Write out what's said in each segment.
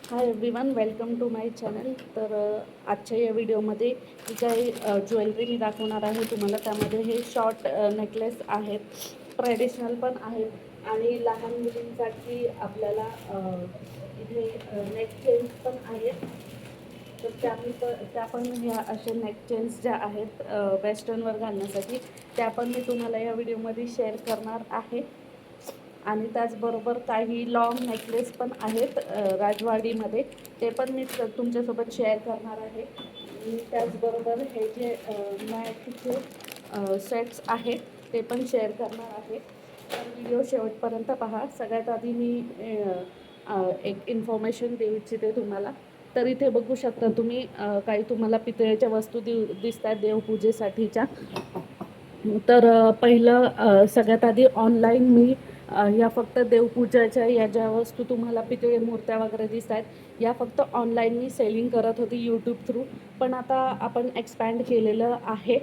High everyone, welcome to my channel. तर आजच्या या व्हिडिओमध्ये जी काही ज्वेलरी मी दाखवणार आहे तुम्हाला, त्यामध्ये हे शॉर्ट नेकलेस आहेत, ट्रेडिशनल पण आहेत आणि लहान मुलींसाठी आपल्याला इथे नेक चेन्स पण आहेत. तर त्या पण ह्या अशा नेक चेन्स ज्या आहेत वेस्टर्नवर घालण्यासाठी, त्या पण मी तुम्हाला या व्हिडिओमध्ये शेअर करणार आहे. आणि त्याचबरोबर काही लॉंग नेकलेस पण आहेत राजवाडीमध्ये, ते पण मी तुमच्यासोबत शेअर करणार आहे. आणि त्याचबरोबर हे जे मॅटचे सेट्स आहेत ते पण शेअर करणार आहे. तर व्हिडिओ शेवटपर्यंत पहा. सगळ्यात आधी मी एक इन्फॉर्मेशन देऊ इच्छिते तुम्हाला. तर इथे बघू शकता तुम्ही, काही तुम्हाला पितळेच्या वस्तू दिसत आहेत देवपूजेसाठीच्या. तर पहिलं सगळ्यात आधी ऑनलाईन मी या फक्त देवपूजाच्या या ज्या वस्तू तुम्हाला पितळे मूर्त्या वगैरे दिसत आहेत, या फक्त ऑनलाईन मी सेलिंग करत होती यूट्यूब थ्रू. पण आता आपण एक्सपॅन्ड केलेलं आहे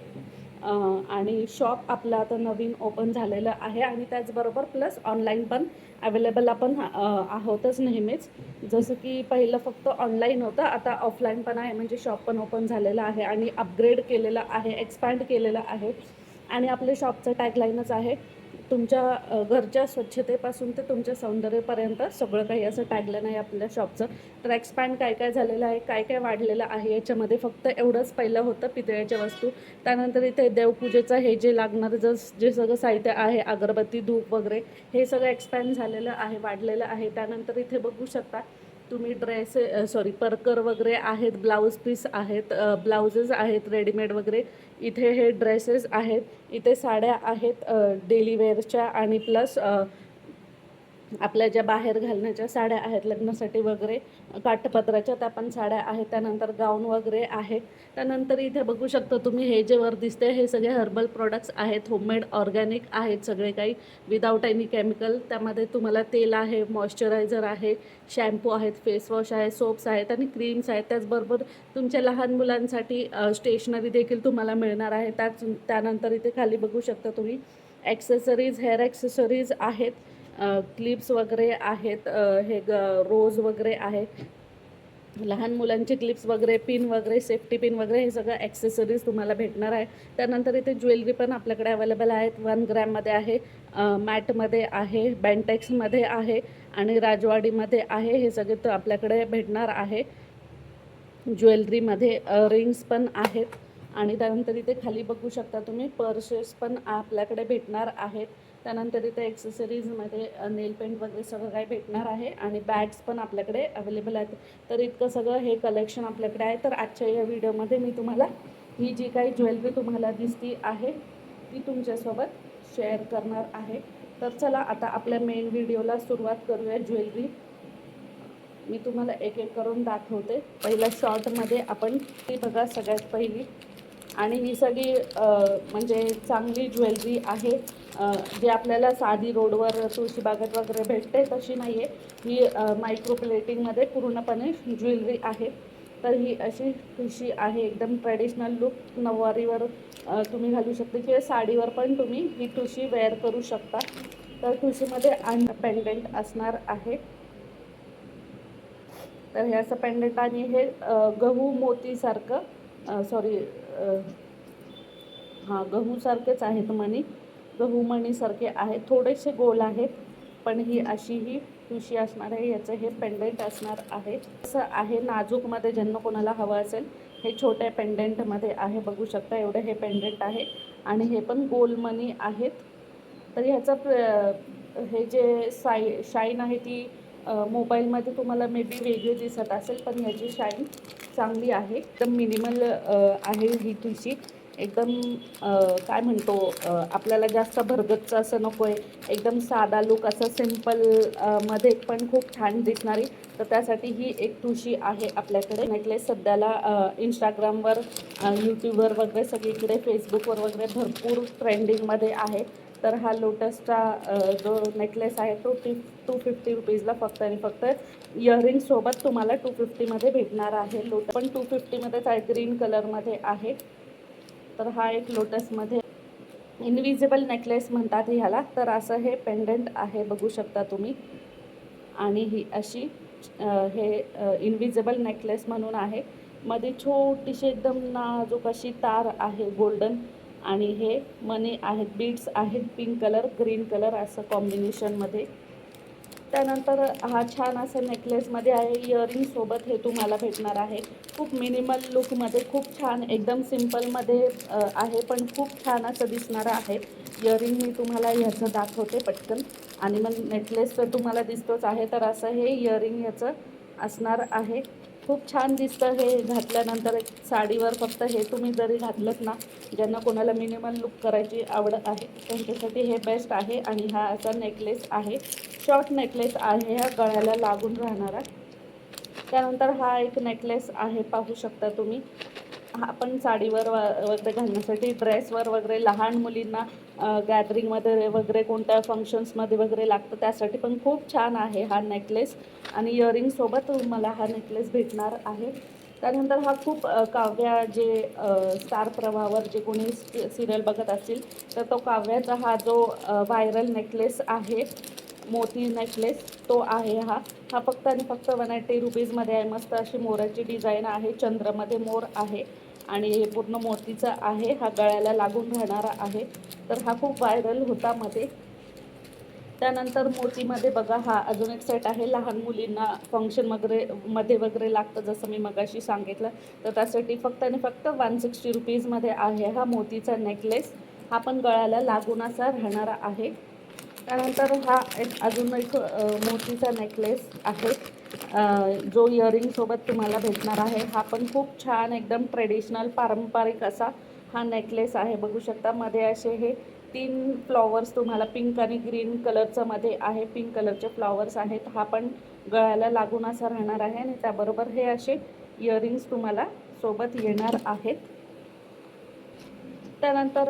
आणि शॉप आपलं आता नवीन ओपन झालेलं आहे. आणि त्याचबरोबर प्लस ऑनलाईन पण अवेलेबल आपण आहोतच नेहमीच. जसं की पहिलं फक्त ऑनलाईन होतं, आता ऑफलाईन पण आहे, म्हणजे शॉप पण ओपन झालेलं आहे आणि अपग्रेड केलेलं आहे, एक्सपॅन्ड केलेलं आहे. आणि आपल्या शॉपचं टॅगलाईनच आहे, तुमच्या घरच्या स्वच्छतेपासून ते तुमच्या सौंदर्यापर्यंत सगळं काही, असं टॅगलाईन आहे आपल्या शॉपचं. तर एक्सपॅन्ड काय काय झालेलं आहे, काय काय वाढलेलं आहे याच्यामध्ये. फक्त एवढंच पहिलं होतं पितळ्याच्या वस्तू, त्यानंतर इथे देवपूजेचं हे जे लागणारं जे सगळं साहित्य आहे, अगरबत्ती, धूप वगैरे, हे सगळं एक्सपॅन्ड झालेलं आहे, वाढलेलं आहे. त्यानंतर इथे बघू शकता तुम्ही परकर वगैरे आहेत, ब्लाऊज पीस आहेत, ब्लाउजेस आहेत रेडीमेड वगैरे. इथे हे ड्रेसेस आहेत, इथे साड्या आहेत डेली वेअरच्या, आणि प्लस आपल्या ज्या बाहेर घालण्याच्या साड्या आहेत लग्नासाठी वगैरे, काठपदराच्या त्या पण साड्या आहेत. त्यानंतर गाऊन वगैरे आहे. त्यानंतर इथे बघू शकता तुम्ही, हे जे वर दिसते हे सगळे हर्बल प्रोडक्ट्स आहेत, होममेड ऑर्गॅनिक आहेत सगळे काही, विदाऊट एनी केमिकल. त्यामध्ये तुम्हाला तेल आहे, मॉइश्चरायझर आहे, शॅम्पू आहेत, फेसवॉश आहे, सोप्स आहेत आणि क्रीम्स आहेत. त्याचबरोबर तुमच्या लहान मुलांसाठी स्टेशनरी देखील तुम्हाला मिळणार आहे. त्यानंतर इथे खाली बघू शकता तुम्ही ॲक्सेसरीज, हेअर ॲक्सेसरीज आहेत, क्लिप्स वगैरे आहेत, हे रोज वगैरे आहे, लहान मुलांचे क्लिप्स वगैरे, पिन वगैरे, सेफ्टी पिन वगैरे, हे सगळं ॲक्सेसरीज तुम्हाला भेटणार आहे. त्यानंतर इथे ज्वेलरी पण आपल्याकडे अवेलेबल आहेत. 1 ग्रॅममध्ये आहे, मॅटमध्ये आहे, बँटेक्समध्ये आहे आणि राजवाडीमध्ये आहे. हे सगळे तर आपल्याकडे भेटणार आहे. ज्वेलरीमध्ये रिंग्स पण आहेत. आणि त्यानंतर इथे खाली बघू शकता तुम्ही पर्सेस पण आपल्याकडे भेटणार आहेत. त्यानंतर इथे ॲक्सेसरीजमध्ये नेल पेंट वगैरे सगळं काही भेटणार आहे आणि बॅग्स पण आपल्याकडे अवेलेबल आहेत. तर इतकं सगळं हे कलेक्शन आपल्याकडे आहे. तर आजच्या या व्हिडिओमध्ये मी तुम्हाला ही जी काही ज्वेलरी तुम्हाला दिसती आहे ती तुमच्यासोबत शेअर करणार आहे. तर चला आता आपल्या मेन व्हिडिओला सुरुवात करूया. ज्वेलरी मी तुम्हाला एक एक करून दाखवते. पहिल्या शॉर्टमध्ये आपण ती बघा सगळ्यात पहिली. आणि ही सगळी म्हणजे चांगली ज्वेलरी आहे, जी आपल्याला साधी रोडवर तुळशीबागेत वगैरे भेटते तशी नाही आहे. ही मायक्रो प्लेटिंगमध्ये पूर्णपणे ज्वेलरी आहे. तर ही अशी ठुशी आहे, एकदम ट्रेडिशनल लुक. नऊवारीवर तुम्ही घालू शकता किंवा साडीवर पण तुम्ही ही ठुशी वेअर करू शकता. तर ठुशीमध्ये पेंडंट असणार आहे. तर हे असं पेंडंट, आणि हे गहू मोतीसारखं, सॉरी, हां, गहूसारखेच आहेत मणी, गहू मणीसारखे आहेत, थोडेसे गोल आहेत. पण ही अशी ही ठुशी असणार आहे, याचं हे पेंडंट असणार आहे. असं आहे नाजूकमध्ये, ज्यांना कोणाला हवं असेल. हे छोट्या पेंडंटमध्ये आहे, बघू शकता एवढं हे पेंडंट आहे. आणि हे पण गोल मणी आहेत. तर ह्याचं हे जे शाईन आहे ती मोबाईलमध्ये तुम्हाला मे बी वेगळी दिसत असेल, पण ह्याची शाईन चांगली आहे. एकदम मिनिमल आहे ही ठुशी. एकदम काय म्हणतो, आपल्याला जास्त भरगतचं असं नको आहे, एकदम साधा लुक, असं सिम्पल मध्ये पण खूप छान दिसणारी. तर त्यासाठी ही एक ठुशी आहे आपल्याकडे. नेकलेस सध्याला इंस्टाग्रामवर, यूट्यूबवर वगैरे सगळीकडे, फेसबुकवर वगैरे भरपूर ट्रेंडिंगमध्ये आहे. तर हा लोटसचा जो नेकलेस आहे तो 250 रुपीजला फक्त आणि फक्त इयरिंगसोबत तुम्हाला 250मध्ये भेटणार आहे. लोटस पण 250मध्येच आहे, ग्रीन कलरमध्ये आहे. तर हा एक लोटसमध्ये इनविजिबल नेकलेस म्हणतात ह्याला. तर असं हे पेंडंट आहे, बघू शकता तुम्ही. आणि ही अशी हे इनविजिबल नेकलेस म्हणून आहे. मध्ये छोटीशी एकदम नाजूक अशी तार आहे गोल्डन, आणि हे मनी आहेत, बीड्स आहेत, पिंक कलर ग्रीन कलर असं कॉम्बिनेशनमध्ये. त्यानंतर हा छान असं नेकलेसमध्ये आहे, इयरिंगसोबत हे तुम्हाला भेटणार आहे. खूप मिनिमल लुकमध्ये, खूप छान एकदम सिम्पलमध्ये आहे, पण खूप छान असं दिसणारं आहे. इयरिंग मी तुम्हाला ह्याचं दाखवते पटकन, आणि मग नेकलेस तर तुम्हाला दिसतोच आहे. तर असं हे इयरिंग ह्याचं असणार आहे. खूप छान दिसतं हे घातल्यानंतर. एक साडीवर फक्त हे तुम्ही जरी घातलंत ना, ज्यांना कोणाला मिनिमल लुक करायची आवड आहे त्यांच्यासाठी हे बेस्ट आहे. आणि हा असा नेकलेस आहे, शॉर्ट नेकलेस आहे, हा गळ्याला लागून राहणारा. त्यानंतर हा एक नेकलेस आहे, पाहू शकता तुम्ही. हा पण साडीवर वगैरे घालण्यासाठी, ड्रेसवर वगैरे, लहान मुलींना गॅदरिंगमध्ये वगैरे, कोणत्या फंक्शन्समध्ये वगैरे लागतं त्यासाठी पण खूप छान आहे हा नेकलेस. आणि इयरिंगसोबत मला हा नेकलेस भेटणार आहे. त्यानंतर हा खूप काव्या जे स्टार प्रवाहावर जे कोणी सिरियल बघत असतील तर तो काव्याचा हा जो व्हायरल नेकलेस आहे, मोती नेकलेस, तो आहे हा. हा फक्त आणि फक्त 180 रुपीजमध्ये आहे. मस्त अशी मोराची डिझाईन आहे, चंद्रमध्ये मोर आहे, आणि हे पूर्ण मोतीचं आहे. हा गळ्याला लागून राहणारा आहे. तर हा खूप व्हायरल होता मध्ये. त्यानंतर मोतीमध्ये बघा, हा अजून एक सेट आहे, लहान मुलींना फंक्शन वगैरे मध्ये वगैरे लागतं जसं मी मगाशी सांगितलं. तर त्यासाठी फक्त आणि फक्त 160 रुपीजमध्ये आहे हा मोतीचा नेकलेस. हा पण गळ्याला लागून असा राहणारा आहे. त्यानंतर हा एक अजून एक मोतीचा नेकलेस आहे, जो इयरिंगसोबत तुम्हाला भेटणार आहे. हा पण खूप छान एकदम ट्रेडिशनल पारंपरिक असा हा नेकलेस आहे. बघू शकता मध्ये असे हे 3 फ्लॉवर्स तुम्हाला पिंक आणि ग्रीन कलरचं मध्ये आहे, पिंक कलरचे फ्लॉवर्स आहेत. हा पण गळ्याला लागून असा राहणार आहे, आणि त्याबरोबर हे असे इयरिंग्स तुम्हाला सोबत येणार आहेत. त्यानंतर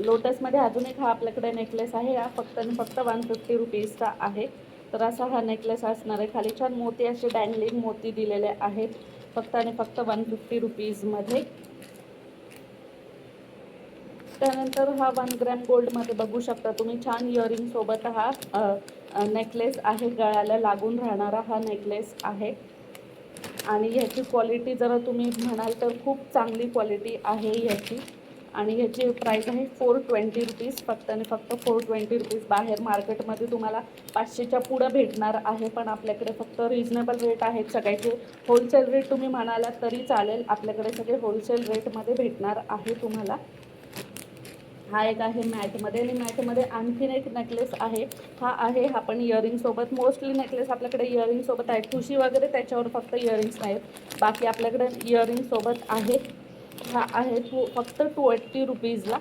लोटसमध्ये अजून एक हा आपल्याकडे नेकलेस आहे. हा फक्त आणि फक्त 150 रुपीजचा आहे. तर असा हा नेकलेस असणार आहे. खाली छान मोती असे डँगलिंग मोती दिलेले आहेत, फक्त आणि फक्त 150 रुपीजमध्ये. त्यानंतर हा 1 ग्रॅम गोल्डमध्ये बघू शकता तुम्ही, छान इयरिंगसोबत हा नेकलेस आहे, गळ्याला लागून राहणारा हा नेकलेस आहे. आणि ह्याची क्वालिटी जर तुम्ही म्हणाल तर खूप चांगली क्वालिटी आहे ह्याची. आणि ह्याची प्राईस आहे 420 रुपीज, फक्त आणि फक्त 420 रुपीज. बाहेर मार्केटमध्ये तुम्हाला 500च्या पुढं भेटणार आहे, पण आपल्याकडे फक्त रिजनेबल रेट आहेत सगळ्याचे. होलसेल रेट तुम्ही म्हणालात तरी चालेल, आपल्याकडे सगळे होलसेल रेटमध्ये भेटणार आहे तुम्हाला. हा एक आहे मॅटमध्ये, आणि मॅटमध्ये आणखीन एक नेकलेस आहे. हा आहे, हा पण इयरिंगसोबत. मोस्टली नेकलेस आपल्याकडे इयरिंगसोबत आहे, ठुशी वगैरे त्याच्यावर फक्त इयरिंग्स नाहीत, बाकी आपल्याकडे इयरिंगसोबत आहे. हा आहे फक्त 280 रुपीजला.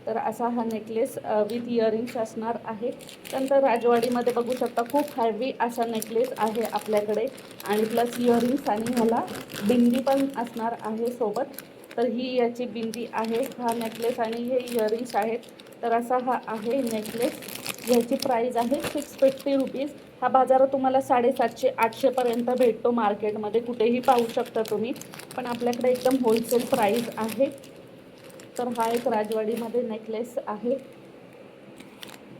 तर असा हा नेकलेस विथ इयरिंग्स असणार आहे. त्यानंतर राजवाडीमध्ये बघू शकता, खूप हॅवी असा नेकलेस आहे आपल्याकडे, आणि प्लस इयरिंग्स, आणि ह्याला बिंदी पण असणार आहे सोबत. तर ही याची बिंदी आहे, हा नेकलेस, आणि हे इयरिंग्स आहेत. तर असा हा आहे नेकलेस. ह्याची प्राईज आहे 650 रुपीज. हा बाजारात तुम्हाला 750-800पर्यंत भेटतो मार्केटमध्ये, कुठेही पाहू शकता तुम्ही, पण आपल्याकडे एकदम होलसेल प्राईज आहे. तर हा एक राजवाडीमध्ये नेकलेस आहे.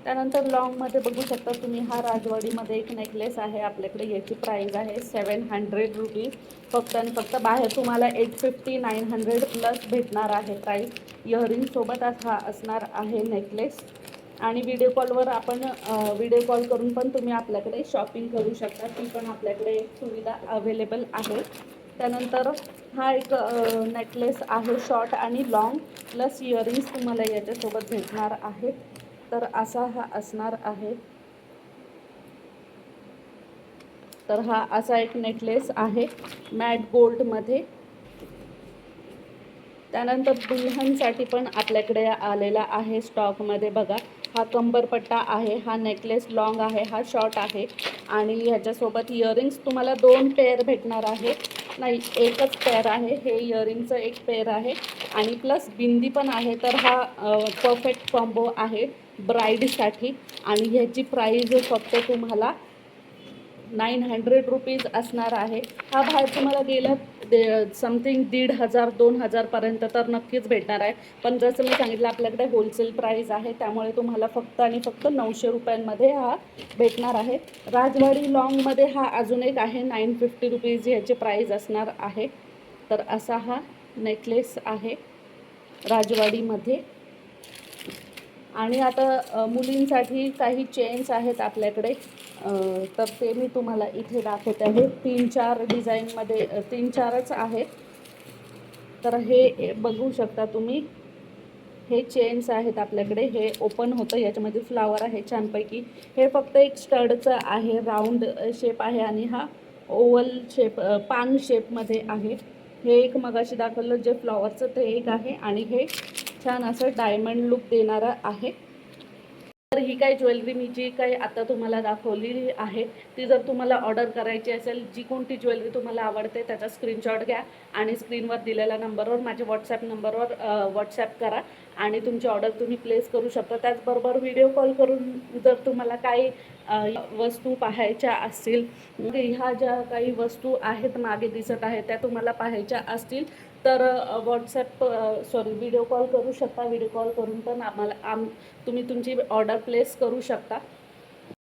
त्यानंतर लॉंगमध्ये बघू शकता तुम्ही, हा राजवाडीमध्ये एक नेकलेस आहे आपल्याकडे. याची प्राईज आहे 700 रुपीज, फक्त आणि फक्त. बाहेर तुम्हाला 850-900 प्लस भेटणार आहे प्राईस. इयरिंगसोबत हा असणार आहे नेकलेस. आणि व्हिडिओ कॉलवर आपण व्हिडिओ कॉल करून पण तुम्ही आपल्याकडे शॉपिंग करू शकता, ती पण आपल्याकडे एक सुविधा अवेलेबल आहे. त्यानंतर हा एक नेकलेस आहे, शॉर्ट आणि लॉंग प्लस इयरिंग्स तुम्हाला याच्यासोबत भेटणार आहेत. तर असा हा असणार आहे. तर हा असा एक नेकलेस आहे मॅट गोल्डमध्ये. त्यानंतर दुल्हनसाठी पण आपल्याकडे आलेला आहे स्टॉकमध्ये. बघा, हा कंबरपट्टा आहे, हा नेकलेस लॉंग आहे, हा शॉर्ट आहे, आणि ह्याच्यासोबत इयरिंग्स तुम्हाला 2 पेअर भेटणार आहे. नाही, एकच पेअर आहे, हे इयरिंगचं एक पेअर आहे, आणि प्लस बिंदी पण आहे. तर हा परफेक्ट कॉम्बो आहे ब्राईडसाठी. आणि ह्याची प्राईज फक्त तुम्हाला 900 रुपीज असणार आहे. हा बाहेर तुम्हाला गेलं समथिंग 1500-2000पर्यंत तर नक्कीच भेटणार आहे. पण जसं मी सांगितलं आपल्याकडे होलसेल प्राईस आहे, त्यामुळे तुम्हाला फक्त आणि फक्त 900 रुपयांमध्ये हा भेटणार आहे. राजवाडी लॉंगमध्ये हा अजून एक आहे, 950 रुपीज ह्याचे प्राईस असणार आहे. तर असा हा नेकलेस आहे राजवाडीमध्ये. आणि आता मुलींसाठी काही चेन्स आहेत आपल्याकडे, तर ते मी तुम्हाला इथे दाखवते आहे. 3-4 डिझाईनमध्ये 3-4च आहेत. तर हे बघू शकता तुम्ही, हे चेन्स आहेत आपल्याकडे. हे ओपन होतं, याच्यामध्ये फ्लावर आहे छानपैकी. हे फक्त एक स्टडचं आहे, राऊंड शेप आहे आणि हा ओवल शेप पान शेपमध्ये आहे. हे एक मगाशी दाखवलं जे फ्लॉवरचं ते एक आहे आणि हे छान असं डायमंड लुक देणारं आहे. तर ही काही ज्वेलरी मी जी काही आता तुम्हाला दाखवली आहे, ती जर तुम्हाला ऑर्डर करायची असेल, जी कोणती ज्वेलरी तुम्हाला आवडते त्याचा स्क्रीनशॉट घ्या आणि स्क्रीनवर दिलेल्या नंबरवर, माझ्या व्हॉट्सॲप नंबरवर व्हॉट्सॲप करा आणि तुमची ऑर्डर तुम्ही प्लेस करू शकता. त्याचबरोबर व्हिडिओ कॉल करून जर तुम्हाला काही वस्तू पाहायच्या असतील, ह्या ज्या काही वस्तू आहेत मागे दिसत आहेत त्या तुम्हाला पाहायच्या असतील तर व्हिडिओ कॉल करू शकता. व्हिडिओ कॉल करून पण तुम्ही तुमची ऑर्डर प्लेस करू शकता.